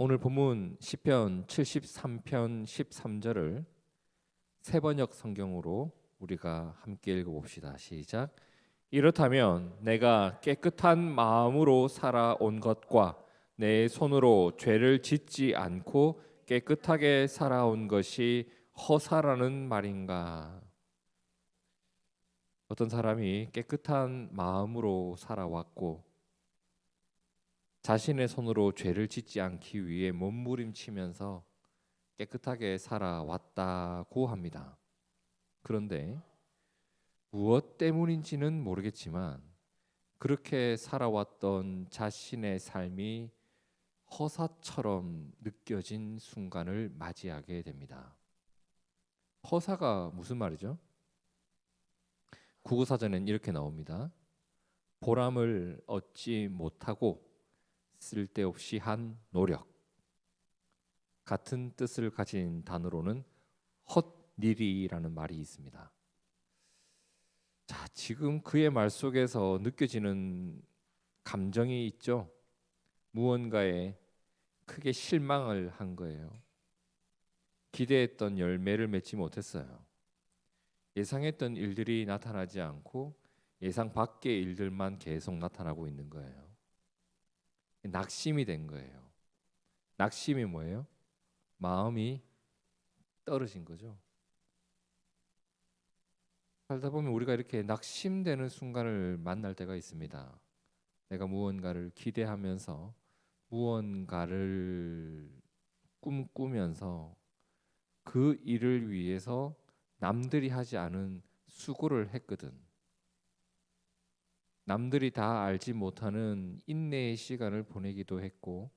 오늘 본문 시편 73편 13절을 세번역 성경으로 우리가 함께 읽어봅시다. 시작. 이렇다면 내가 깨끗한 마음으로 살아온 것과 내 손으로 죄를 짓지 않고 깨끗하게 살아온 것이 허사라는 말인가? 어떤 사람이 깨끗한 마음으로 살아왔고 자신의 손으로 죄를 짓지 않기 위해 몸부림치면서 깨끗하게 살아왔다고 합니다. 그런데 무엇 때문인지는 모르겠지만 그렇게 살아왔던 자신의 삶이 허사처럼 느껴진 순간을 맞이하게 됩니다. 허사가 무슨 말이죠? 국어사전엔 이렇게 나옵니다. 보람을 얻지 못하고 쓸데없이 한 노력. 같은 뜻을 가진 단어로는 헛일이라는 말이 있습니다. 자, 지금 그의 말 속에서 느껴지는 감정이 있죠. 무언가에 크게 실망을 한 거예요. 기대했던 열매를 맺지 못했어요. 예상했던 일들이 나타나지 않고 예상 밖의 일들만 계속 나타나고 있는 거예요. 낙심이 된 거예요. 낙심이 뭐예요? 마음이 떨어진 거죠. 살다 보면 우리가 이렇게 낙심되는 순간을 만날 때가 있습니다. 내가 무언가를 기대하면서 무언가를 꿈꾸면서 그 일을 위해서 남들이 하지 않은 수고를 했거든. 남들이 다 알지 못하는 인내의 시간을 보내기도 했고,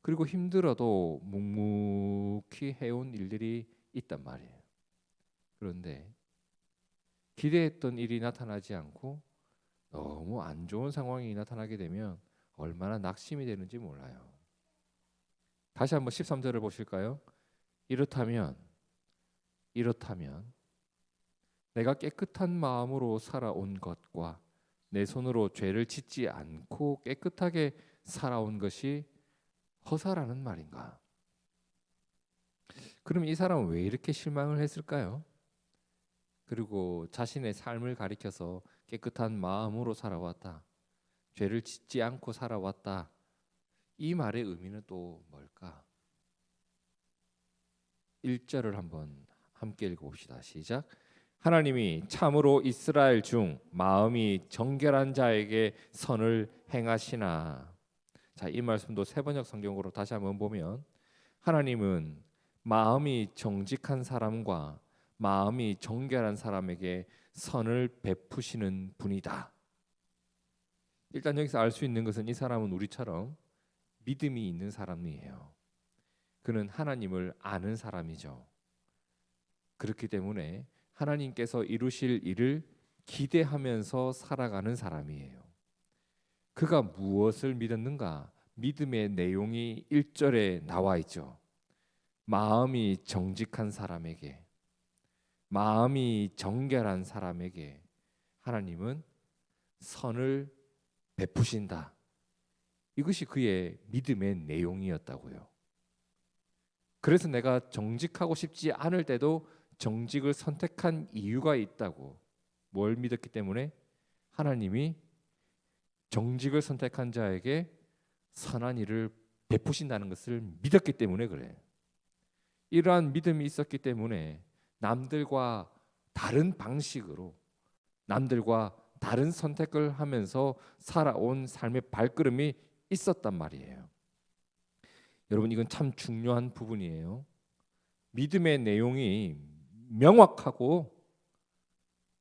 그리고 힘들어도 묵묵히 해온 일들이 있단 말이에요. 그런데 기대했던 일이 나타나지 않고 너무 안 좋은 상황이 나타나게 되면 얼마나 낙심이 되는지 몰라요. 다시 한번 13절을 보실까요? 이렇다면 내가 깨끗한 마음으로 살아온 것과 내 손으로 죄를 짓지 않고 깨끗하게 살아온 것이 허사라는 말인가? 그럼 이 사람은 왜 이렇게 실망을 했을까요? 그리고 자신의 삶을 가리켜서 깨끗한 마음으로 살아왔다, 죄를 짓지 않고 살아왔다, 이 말의 의미는 또 뭘까? 1절을 한번 함께 읽어봅시다. 시작. 하나님이 참으로 이스라엘 중 마음이 정결한 자에게 선을 행하시나. 자, 이 말씀도 세번역 성경으로 다시 한번 보면 하나님은 마음이 정직한 사람과 마음이 정결한 사람에게 선을 베푸시는 분이다. 일단 여기서 알 수 있는 것은 이 사람은 우리처럼 믿음이 있는 사람이에요. 그는 하나님을 아는 사람이죠. 그렇기 때문에 하나님께서 이루실 일을 기대하면서 살아가는 사람이에요. 그가 무엇을 믿었는가? 믿음의 내용이 1절에 나와 있죠. 마음이 정직한 사람에게, 마음이 정결한 사람에게 하나님은 선을 베푸신다. 이것이 그의 믿음의 내용이었다고요. 그래서 내가 정직하고 싶지 않을 때도 정직을 선택한 이유가 있다고. 뭘 믿었기 때문에? 하나님이 정직을 선택한 자에게 선한 일을 베푸신다는 것을 믿었기 때문에 그래. 이러한 믿음이 있었기 때문에 남들과 다른 방식으로, 남들과 다른 선택을 하면서 살아온 삶의 발걸음이 있었단 말이에요. 여러분, 이건 참 중요한 부분이에요. 믿음의 내용이 명확하고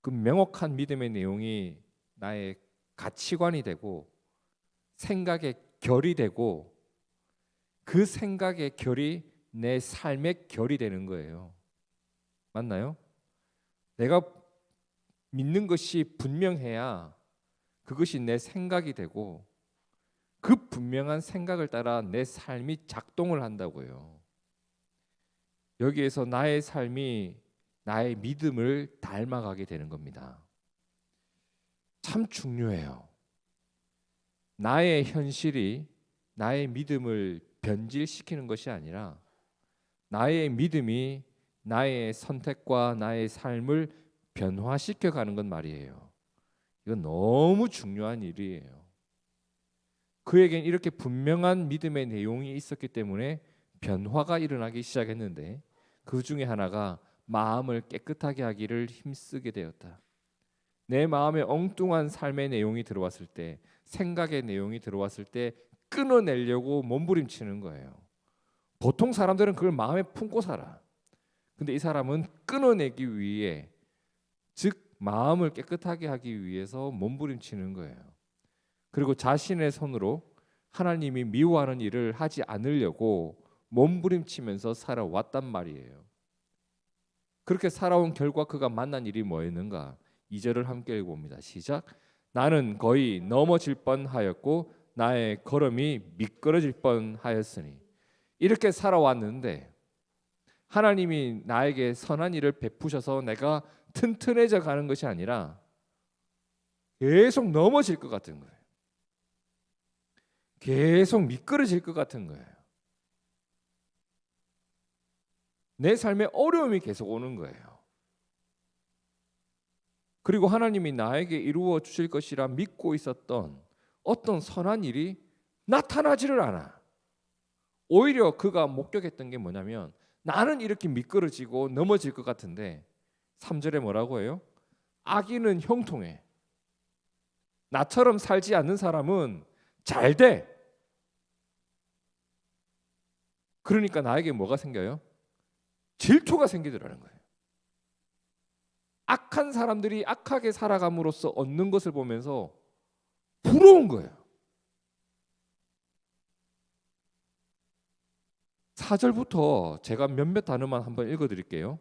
그 명확한 믿음의 내용이 나의 가치관이 되고 생각의 결이 되고 그 생각의 결이 내 삶의 결이 되는 거예요. 맞나요? 내가 믿는 것이 분명해야 그것이 내 생각이 되고 그 분명한 생각을 따라 내 삶이 작동을 한다고요. 여기에서 나의 삶이 나의 믿음을 닮아가게 되는 겁니다. 참 중요해요. 나의 현실이 나의 믿음을 변질시키는 것이 아니라 나의 믿음이 나의 선택과 나의 삶을 변화시켜 가는 건 말이에요. 이건 너무 중요한 일이에요. 그에겐 이렇게 분명한 믿음의 내용이 있었기 때문에 변화가 일어나기 시작했는데, 그 중에 하나가 마음을 깨끗하게 하기를 힘쓰게 되었다. 내 마음에 엉뚱한 삶의 내용이 들어왔을 때, 생각의 내용이 들어왔을 때 끊어내려고 몸부림치는 거예요. 보통 사람들은 그걸 마음에 품고 살아. 근데 이 사람은 끊어내기 위해, 즉 마음을 깨끗하게 하기 위해서 몸부림치는 거예요. 그리고 자신의 손으로 하나님이 미워하는 일을 하지 않으려고 몸부림치면서 살아왔단 말이에요. 그렇게 살아온 결과 그가 만난 일이 뭐였는가? 2절을 함께 읽어봅니다. 시작. 나는 거의 넘어질 뻔하였고 나의 걸음이 미끄러질 뻔하였으니. 이렇게 살아왔는데 하나님이 나에게 선한 일을 베푸셔서 내가 튼튼해져 가는 것이 아니라 계속 넘어질 것 같은 거예요. 계속 미끄러질 것 같은 거예요. 내 삶에 어려움이 계속 오는 거예요. 그리고 하나님이 나에게 이루어 주실 것이라 믿고 있었던 어떤 선한 일이 나타나지를 않아. 오히려 그가 목격했던 게 뭐냐면, 나는 이렇게 미끄러지고 넘어질 것 같은데 3절에 뭐라고 해요? 악인은 형통해. 나처럼 살지 않는 사람은 잘 돼. 그러니까 나에게 뭐가 생겨요? 질투가 생기더라는 거예요. 악한 사람들이 악하게 살아감으로써 얻는 것을 보면서 부러운 거예요. 4절부터 제가 몇몇 단어만 한번 읽어드릴게요.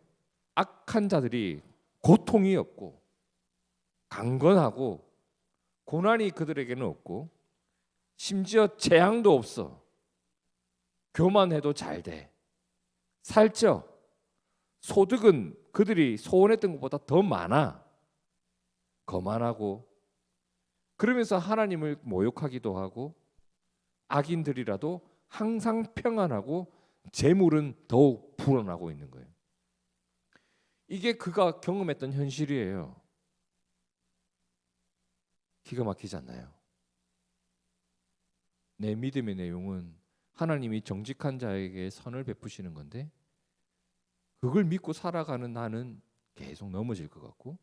악한 자들이 고통이 없고 강건하고 고난이 그들에게는 없고 심지어 재앙도 없어. 교만해도 잘 돼. 살쪄. 소득은 그들이 소원했던 것보다 더 많아. 거만하고. 그러면서 하나님을 모욕하기도 하고, 악인들이라도 항상 평안하고 재물은 더욱 불어나고 있는 거예요. 이게 그가 경험했던 현실이에요. 기가 막히지 않나요? 내 믿음의 내용은 하나님이 정직한 자에게 선을 베푸시는 건데, 그걸 믿고 살아가는 나는 계속 넘어질 것 같고,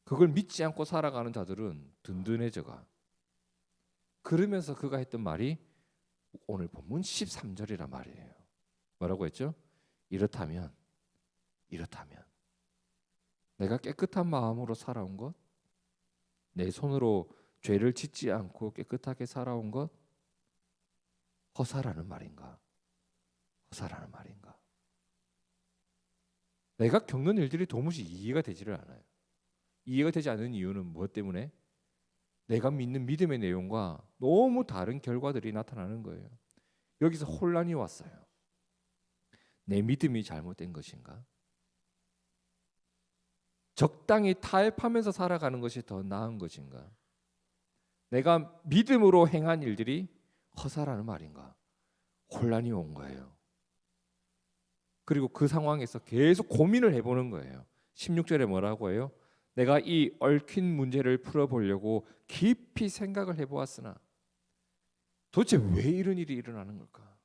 그걸 믿지 않고 살아가는 자들은 든든해져가. 그러면서 그가 했던 말이 오늘 본문 13절이란 말이에요. 뭐라고 했죠? 이렇다면 내가 깨끗한 마음으로 살아온 것, 내 손으로 죄를 짓지 않고 깨끗하게 살아온 것, 허사라는 말인가? 허사라는 말인가? 내가 겪는 일들이 도무지 이해가 되지를 않아요. 이해가 되지 않는 이유는 무엇 때문에? 내가 믿는 믿음의 내용과 너무 다른 결과들이 나타나는 거예요. 여기서 혼란이 왔어요. 내 믿음이 잘못된 것인가? 적당히 타협하면서 살아가는 것이 더 나은 것인가? 내가 믿음으로 행한 일들이 허사라는 말인가? 혼란이 온 거예요. 그리고 그 상황에서 계속 고민을 해보는 거예요. 16절에 뭐라고 해요? 내가 이 얽힌 문제를 풀어보려고 깊이 생각을 해보았으나 도대체 왜 이런 일이 일어나는 걸까?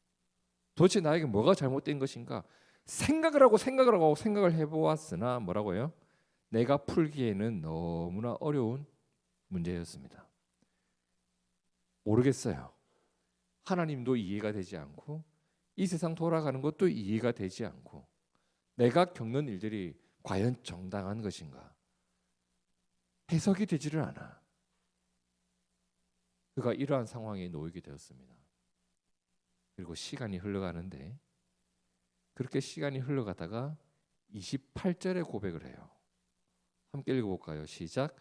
도대체 나에게 뭐가 잘못된 것인가? 생각을 해보았으나 뭐라고 해요? 내가 풀기에는 너무나 어려운 문제였습니다. 모르겠어요. 하나님도 이해가 되지 않고 이 세상 돌아가는 것도 이해가 되지 않고 내가 겪는 일들이 과연 정당한 것인가? 해석이 되지를 않아. 그가 이러한 상황에 놓이게 되었습니다. 그리고 시간이 흘러가는데, 그렇게 시간이 흘러가다가 28절에 고백을 해요. 함께 읽어볼까요? 시작.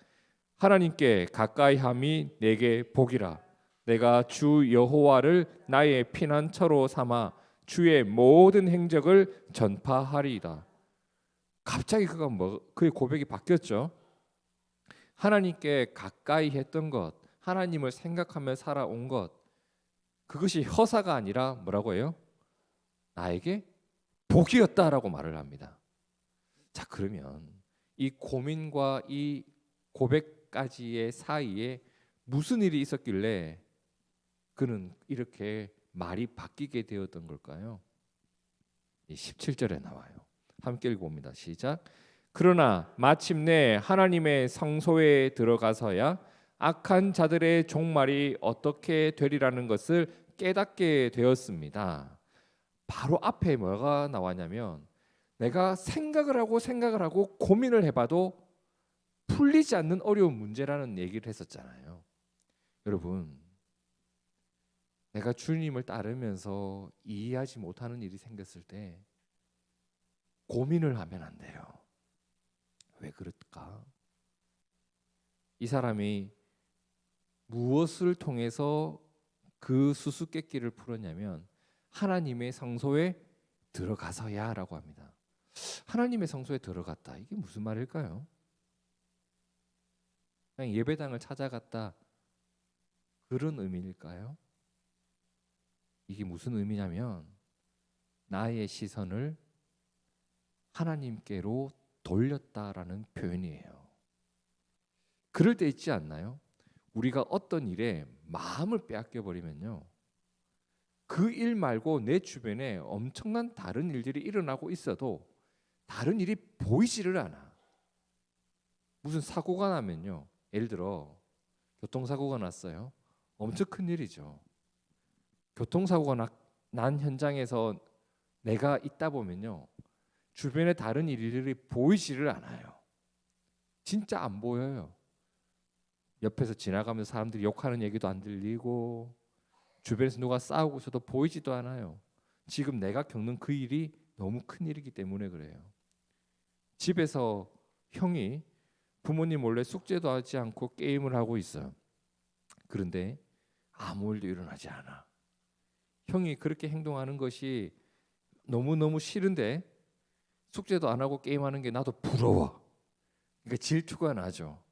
하나님께 가까이함이 내게 복이라. 내가 주 여호와를 나의 피난처로 삼아 주의 모든 행적을 전파하리이다. 갑자기 그의 고백이 바뀌었죠. 하나님께 가까이 했던 것, 하나님을 생각하며 살아온 것, 그것이 허사가 아니라 뭐라고 해요? 나에게 복이었다라고 말을 합니다. 자, 그러면 이 고민과 이 고백까지의 사이에 무슨 일이 있었길래 그는 이렇게 말이 바뀌게 되었던 걸까요? 17절에 나와요. 함께 읽어봅니다. 시작. 그러나 마침내 하나님의 성소에 들어가서야 악한 자들의 종말이 어떻게 되리라는 것을 깨닫게 되었습니다. 바로 앞에 뭐가 나왔냐면 내가 생각을 하고 고민을 해봐도 풀리지 않는 어려운 문제라는 얘기를 했었잖아요. 여러분, 내가 주님을 따르면서 이해하지 못하는 일이 생겼을 때 고민을 하면 안 돼요. 왜 그럴까? 이 사람이 무엇을 통해서 그 수수께끼를 풀었냐면 하나님의 성소에 들어가서야라고 합니다. 하나님의 성소에 들어갔다. 이게 무슨 말일까요? 그냥 예배당을 찾아갔다. 그런 의미일까요? 이게 무슨 의미냐면 나의 시선을 하나님께로 돌렸다라는 표현이에요. 그럴 때 있지 않나요? 우리가 어떤 일에 마음을 빼앗겨 버리면요, 그 일 말고 내 주변에 엄청난 다른 일들이 일어나고 있어도 다른 일이 보이지를 않아. 무슨 사고가 나면요, 예를 들어 교통사고가 났어요. 엄청 큰 일이죠. 교통사고가 난 현장에서 내가 있다 보면요, 주변에 다른 일들이 보이지를 않아요. 진짜 안 보여요. 옆에서 지나가면서 사람들이 욕하는 얘기도 안 들리고 주변에서 누가 싸우고 있어도 보이지도 않아요. 지금 내가 겪는 그 일이 너무 큰 일이기 때문에 그래요. 집에서 형이 부모님 몰래 숙제도 하지 않고 게임을 하고 있어요. 그런데 아무 일도 일어나지 않아. 형이 그렇게 행동하는 것이 너무너무 싫은데 숙제도 안 하고 게임하는 게 나도 부러워. 그러니까 질투가 나죠.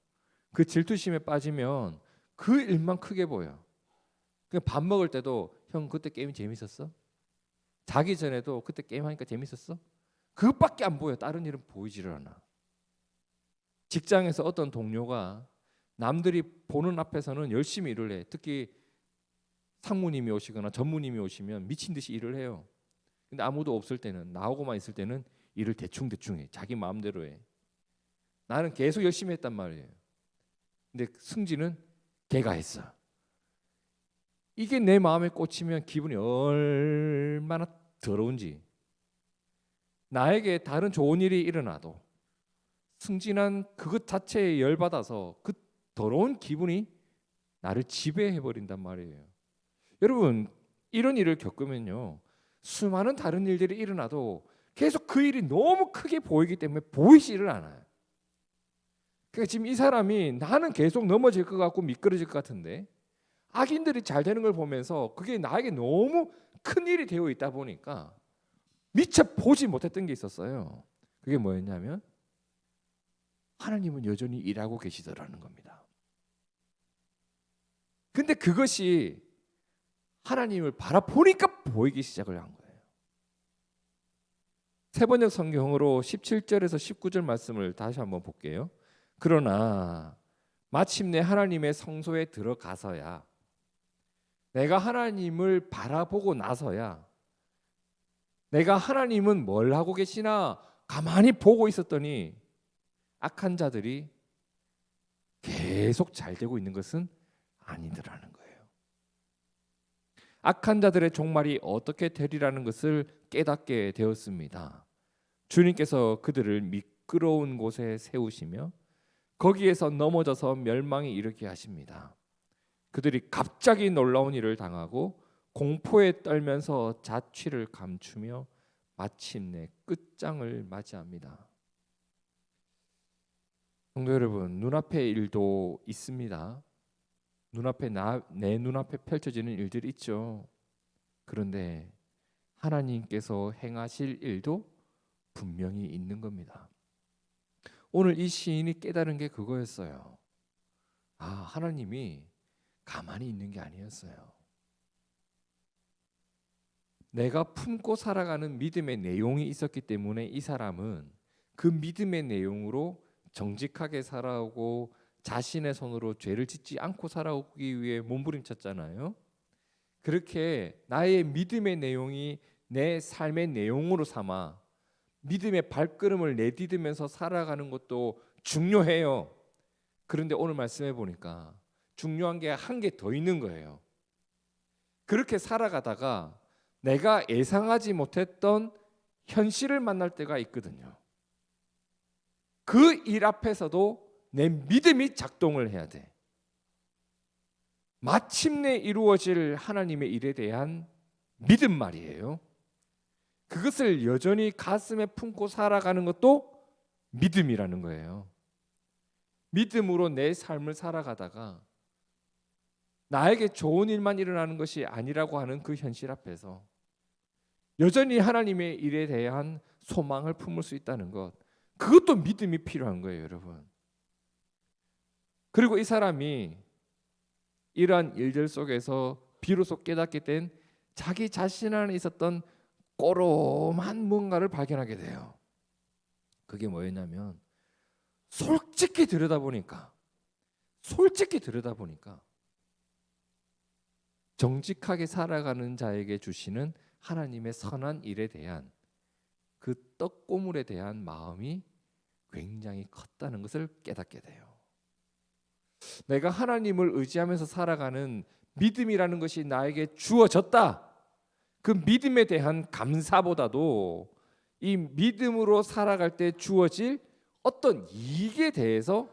그 질투심에 빠지면 그 일만 크게 보여. 그냥 밥 먹을 때도 형 그때 게임 재밌었어? 자기 전에도 그때 게임하니까 재밌었어? 그것밖에 안 보여. 다른 일은 보이지를 않아. 직장에서 어떤 동료가 남들이 보는 앞에서는 열심히 일을 해. 특히 상무님이 오시거나 전무님이 오시면 미친 듯이 일을 해요. 근데 아무도 없을 때는, 나오고만 있을 때는 일을 대충 해. 자기 마음대로 해. 나는 계속 열심히 했단 말이에요. 근데 승진은 걔가 했어. 이게 내 마음에 꽂히면 기분이 얼마나 더러운지. 나에게 다른 좋은 일이 일어나도 승진한 그것 자체에 열받아서 그 더러운 기분이 나를 지배해 버린단 말이에요. 여러분, 이런 일을 겪으면요, 수많은 다른 일들이 일어나도 계속 그 일이 너무 크게 보이기 때문에 보이지를 않아요. 그러니까 지금 이 사람이 나는 계속 넘어질 것 같고 미끄러질 것 같은데 악인들이 잘 되는 걸 보면서 그게 나에게 너무 큰 일이 되어 있다 보니까 미처 보지 못했던 게 있었어요. 그게 뭐였냐면 하나님은 여전히 일하고 계시더라는 겁니다. 근데 그것이 하나님을 바라보니까 보이기 시작을 한 거예요. 세번역 성경으로 17절에서 19절 말씀을 다시 한번 볼게요. 그러나 마침내 하나님의 성소에 들어가서야, 내가 하나님을 바라보고 나서야, 내가 하나님은 뭘 하고 계시나 가만히 보고 있었더니 악한 자들이 계속 잘 되고 있는 것은 아니더라는 거예요. 악한 자들의 종말이 어떻게 되리라는 것을 깨닫게 되었습니다. 주님께서 그들을 미끄러운 곳에 세우시며 거기에서 넘어져서 멸망에 이르게 하십니다. 그들이 갑자기 놀라운 일을 당하고 공포에 떨면서 자취를 감추며 마침내 끝장을 맞이합니다. 성도 여러분, 눈앞의 일도 있습니다. 내 눈앞에 펼쳐지는 일들이 있죠. 그런데 하나님께서 행하실 일도 분명히 있는 겁니다. 오늘 이 시인이 깨달은 게 그거였어요. 아, 하나님이 가만히 있는 게 아니었어요. 내가 품고 살아가는 믿음의 내용이 있었기 때문에 이 사람은 그 믿음의 내용으로 정직하게 살아오고 자신의 손으로 죄를 짓지 않고 살아오기 위해 몸부림쳤잖아요. 그렇게 나의 믿음의 내용이 내 삶의 내용으로 삼아 믿음의 발걸음을 내디디면서 살아가는 것도 중요해요. 그런데 오늘 말씀해 보니까 중요한 게 한 개 더 있는 거예요. 그렇게 살아가다가 내가 예상하지 못했던 현실을 만날 때가 있거든요. 그 일 앞에서도 내 믿음이 작동을 해야 돼. 마침내 이루어질 하나님의 일에 대한 믿음 말이에요. 그것을 여전히 가슴에 품고 살아가는 것도 믿음이라는 거예요. 믿음으로 내 삶을 살아가다가 나에게 좋은 일만 일어나는 것이 아니라고 하는 그 현실 앞에서 여전히 하나님의 일에 대한 소망을 품을 수 있다는 것, 그것도 믿음이 필요한 거예요, 여러분. 그리고 이 사람이 이러한 일들 속에서 비로소 깨닫게 된 자기 자신 안에 있었던 꼬롬한 뭔가를 발견하게 돼요. 그게 뭐였냐면 솔직히 들여다보니까 정직하게 살아가는 자에게 주시는 하나님의 선한 일에 대한 그 떡고물에 대한 마음이 굉장히 컸다는 것을 깨닫게 돼요. 내가 하나님을 의지하면서 살아가는 믿음이라는 것이 나에게 주어졌다. 그 믿음에 대한 감사보다도 이 믿음으로 살아갈 때 주어질 어떤 이익에 대해서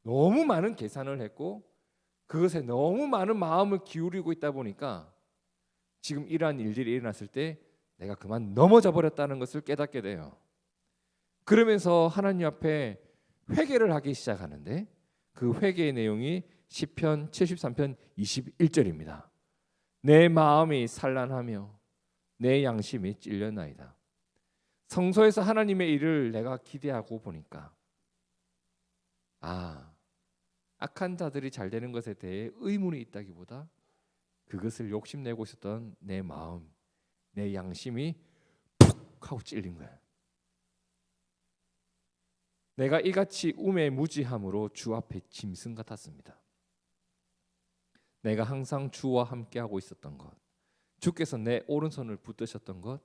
너무 많은 계산을 했고 그것에 너무 많은 마음을 기울이고 있다 보니까 지금 이러한 일들이 일어났을 때 내가 그만 넘어져 버렸다는 것을 깨닫게 돼요. 그러면서 하나님 앞에 회개를 하기 시작하는데 그 회개의 내용이 시편 73편 21절입니다. 내 마음이 산란하며 내 양심이 찔려나이다. 성소에서 하나님의 일을 내가 기대하고 보니까 악한 자들이 잘 되는 것에 대해 의문이 있다기보다 그것을 욕심내고 있었던 내 마음, 내 양심이 푹 하고 찔린 거예요. 내가 이같이 우매무지함으로 주 앞에 짐승 같았습니다. 내가 항상 주와 함께하고 있었던 것, 주께서 내 오른손을 붙드셨던 것,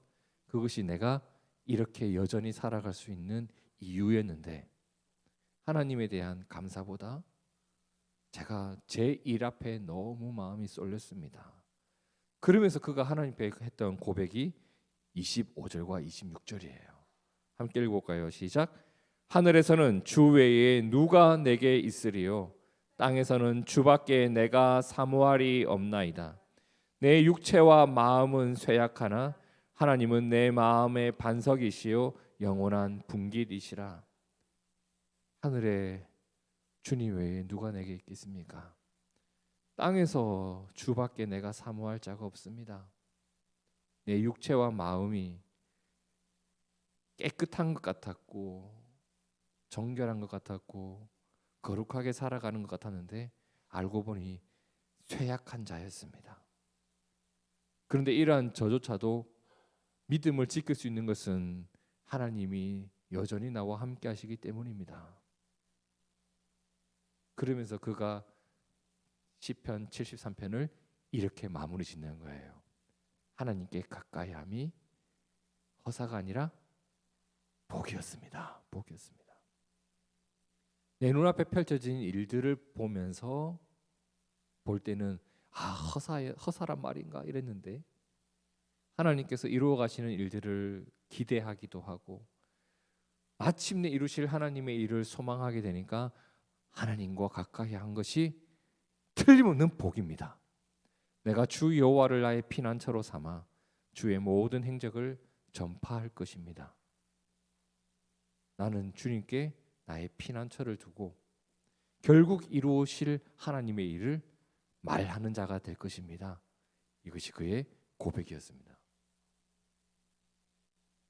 그것이 내가 이렇게 여전히 살아갈 수 있는 이유였는데 하나님에 대한 감사보다 제가 제 일 앞에 너무 마음이 쏠렸습니다. 그러면서 그가 하나님께 했던 고백이 25절과 26절이에요. 함께 읽어볼까요? 시작. 하늘에서는 주 외에 누가 내게 있으리요? 땅에서는 주밖에 내가 사모할이 없나이다. 내 육체와 마음은 쇠약하나 하나님은 내 마음의 반석이시요 영원한 분깃이시라. 하늘에 주님 외에 누가 내게 있겠습니까? 땅에서 주밖에 내가 사모할 자가 없습니다. 내 육체와 마음이 깨끗한 것 같았고 정결한 것 같았고 거룩하게 살아가는 것 같았는데 알고 보니 쇠약한 자였습니다. 그런데 이러한 저조차도 믿음을 지킬 수 있는 것은 하나님이 여전히 나와 함께 하시기 때문입니다. 그러면서 그가 시편 73편을 이렇게 마무리 짓는 거예요. 하나님께 가까이함이 허사가 아니라 복이었습니다. 복이었습니다. 내 눈앞에 펼쳐진 일들을 보면서 볼 때는 허사란 말인가 이랬는데 하나님께서 이루어 가시는 일들을 기대하기도 하고 마침내 이루실 하나님의 일을 소망하게 되니까 하나님과 가까이 한 것이 틀림없는 복입니다. 내가 주 여호와를 나의 피난처로 삼아 주의 모든 행적을 전파할 것입니다. 나는 주님께 나의 피난처를 두고 결국 이루실 하나님의 일을 말하는 자가 될 것입니다. 이것이 그의 고백이었습니다.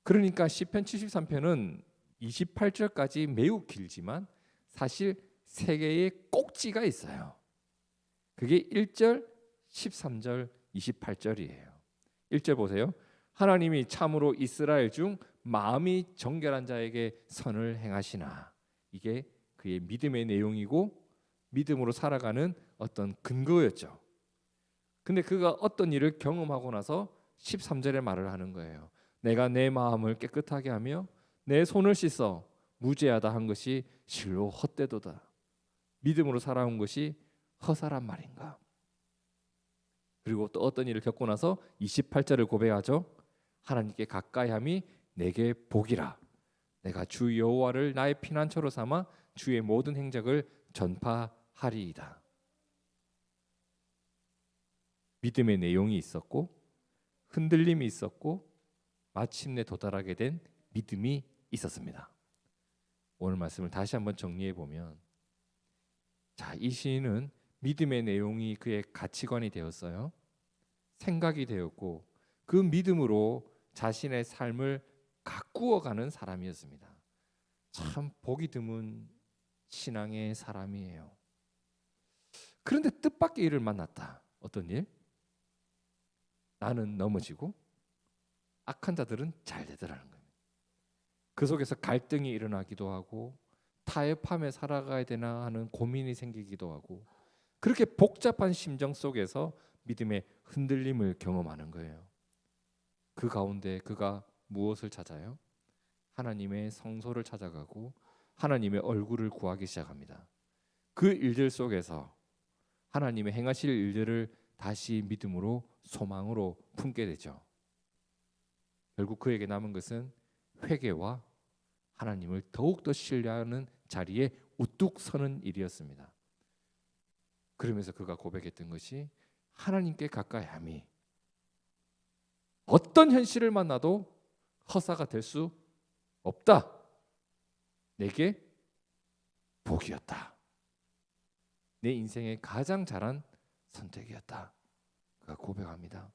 그러니까 시편 73편은 28절까지 매우 길지만 사실 세 개의 꼭지가 있어요. 그게 1절, 13절, 28절이에요. 1절 보세요. 하나님이 참으로 이스라엘 중 마음이 정결한 자에게 선을 행하시나. 이게 그의 믿음의 내용이고 믿음으로 살아가는 어떤 근거였죠. 근데 그가 어떤 일을 경험하고 나서 13절에 말을 하는 거예요. 내가 내 마음을 깨끗하게 하며 내 손을 씻어 무죄하다 한 것이 실로 헛되도다. 믿음으로 살아온 것이 허사란 말인가? 그리고 또 어떤 일을 겪고 나서 28절을 고백하죠. 하나님께 가까이함이 내게 복이라. 내가 주 여호와를 나의 피난처로 삼아 주의 모든 행적을 전파하리이다. 믿음의 내용이 있었고 흔들림이 있었고 마침내 도달하게 된 믿음이 있었습니다. 오늘 말씀을 다시 한번 정리해 보면, 자, 이 시인은 믿음의 내용이 그의 가치관이 되었어요. 생각이 되었고 그 믿음으로 자신의 삶을 가꾸어가는 사람이었습니다. 참 보기 드문 신앙의 사람이에요. 그런데 뜻밖의 일을 만났다. 어떤 일? 나는 넘어지고 악한 자들은 잘 되더라는 거예요. 그 속에서 갈등이 일어나기도 하고 타협하며 살아가야 되나 하는 고민이 생기기도 하고, 그렇게 복잡한 심정 속에서 믿음의 흔들림을 경험하는 거예요. 그 가운데 그가 무엇을 찾아요? 하나님의 성소를 찾아가고 하나님의 얼굴을 구하기 시작합니다. 그 일들 속에서 하나님의 행하실 일들을 다시 믿음으로 소망으로 품게 되죠. 결국 그에게 남은 것은 회개와 하나님을 더욱더 신뢰하는 자리에 우뚝 서는 일이었습니다. 그러면서 그가 고백했던 것이 하나님께 가까이함이 어떤 현실을 만나도 허사가 될 수 없다. 내게 복이었다. 내 인생의 가장 잘한 선택이었다. 그가 고백합니다.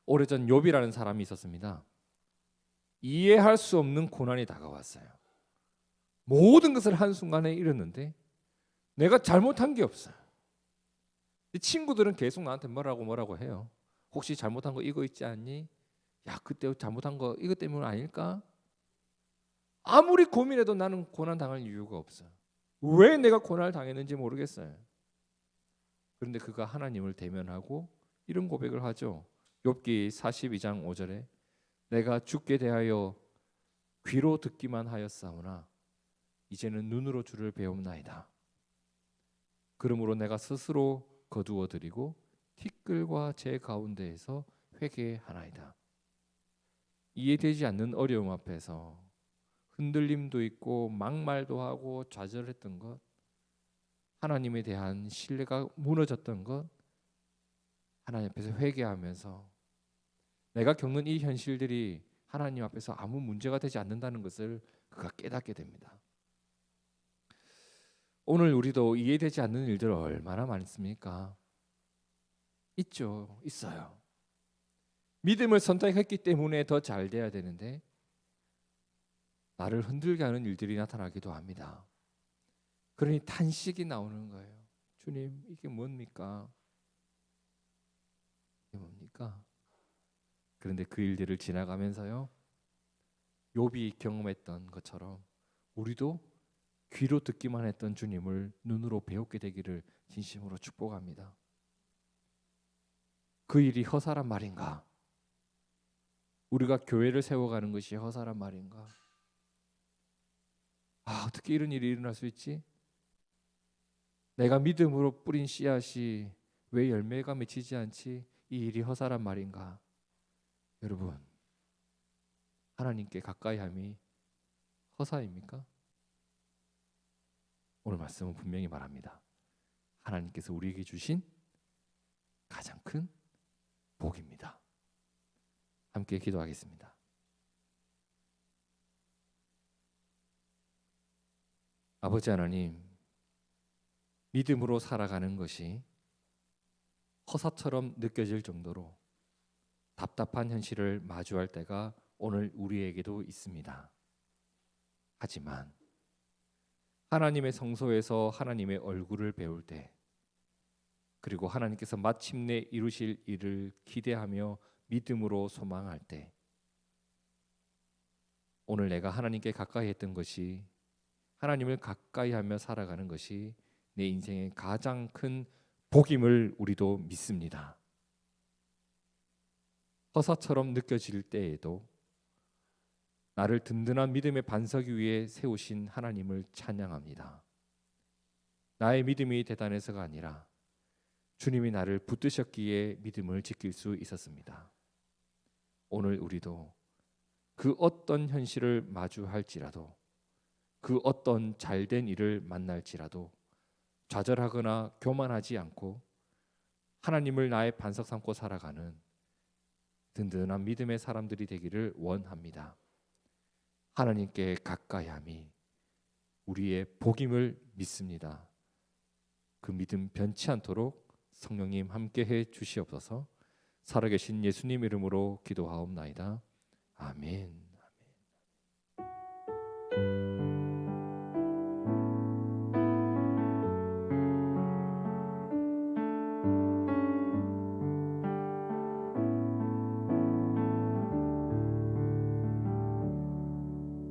오래전 욥이라는 사람이 있었습니다. 이해할 수 없는 고난이 다가왔어요. 모든 것을 한순간에 잃었는데 내가 잘못한 게 없어요. 친구들은 계속 나한테 뭐라고 해요. 혹시 잘못한 거 이거 있지 않니? 야, 그때 잘못한 거 이것 때문 아닐까? 아무리 고민해도 나는 고난 당할 이유가 없어요. 왜 내가 고난을 당했는지 모르겠어요. 그런데 그가 하나님을 대면하고 이런 고백을 하죠. 욥기 42장 5절에 내가 주께 대하여 귀로 듣기만 하였사오나 이제는 눈으로 주를 배움나이다. 그러므로 내가 스스로 거두어 드리고 티끌과 제 가운데에서 회개하나이다. 이해되지 않는 어려움 앞에서 흔들림도 있고 막말도 하고 좌절했던 것, 하나님에 대한 신뢰가 무너졌던 것, 하나님 앞에서 회개하면서 내가 겪는 이 현실들이 하나님 앞에서 아무 문제가 되지 않는다는 것을 그가 깨닫게 됩니다. 오늘 우리도 이해되지 않는 일들 얼마나 많습니까? 있죠. 있어요. 믿음을 선택했기 때문에 더 잘 돼야 되는데 나를 흔들게 하는 일들이 나타나기도 합니다. 그러니 탄식이 나오는 거예요. 주님, 이게 뭡니까? 이게 뭡니까? 그런데 그 일들을 지나가면서요, 욥이 경험했던 것처럼 우리도 귀로 듣기만 했던 주님을 눈으로 배우게 되기를 진심으로 축복합니다. 그 일이 허사란 말인가? 우리가 교회를 세워가는 것이 허사란 말인가? 어떻게 이런 일이 일어날 수 있지? 내가 믿음으로 뿌린 씨앗이 왜 열매가 맺히지 않지? 이 일이 허사란 말인가? 여러분, 하나님께 가까이함이 허사입니까? 오늘 말씀은 분명히 말합니다. 하나님께서 우리에게 주신 가장 큰 복입니다. 함께 기도하겠습니다. 아버지 하나님, 믿음으로 살아가는 것이 허사처럼 느껴질 정도로 답답한 현실을 마주할 때가 오늘 우리에게도 있습니다. 하지만 하나님의 성소에서 하나님의 얼굴을 배울 때 그리고 하나님께서 마침내 이루실 일을 기대하며 믿음으로 소망할 때, 오늘 내가 하나님께 가까이 했던 것이, 하나님을 가까이 하며 살아가는 것이 내 인생의 가장 큰 복임을 우리도 믿습니다. 허사처럼 느껴질 때에도 나를 든든한 믿음의 반석 위에 세우신 하나님을 찬양합니다. 나의 믿음이 대단해서가 아니라 주님이 나를 붙드셨기에 믿음을 지킬 수 있었습니다. 오늘 우리도 그 어떤 현실을 마주할지라도, 그 어떤 잘된 일을 만날지라도 좌절하거나 교만하지 않고 하나님을 나의 반석 삼고 살아가는 든든한 믿음의 사람들이 되기를 원합니다. 하나님께 가까이함이 우리의 복임을 믿습니다. 그 믿음 변치 않도록 성령님 함께해 주시옵소서. 살아계신 예수님 이름으로 기도하옵나이다. 아멘.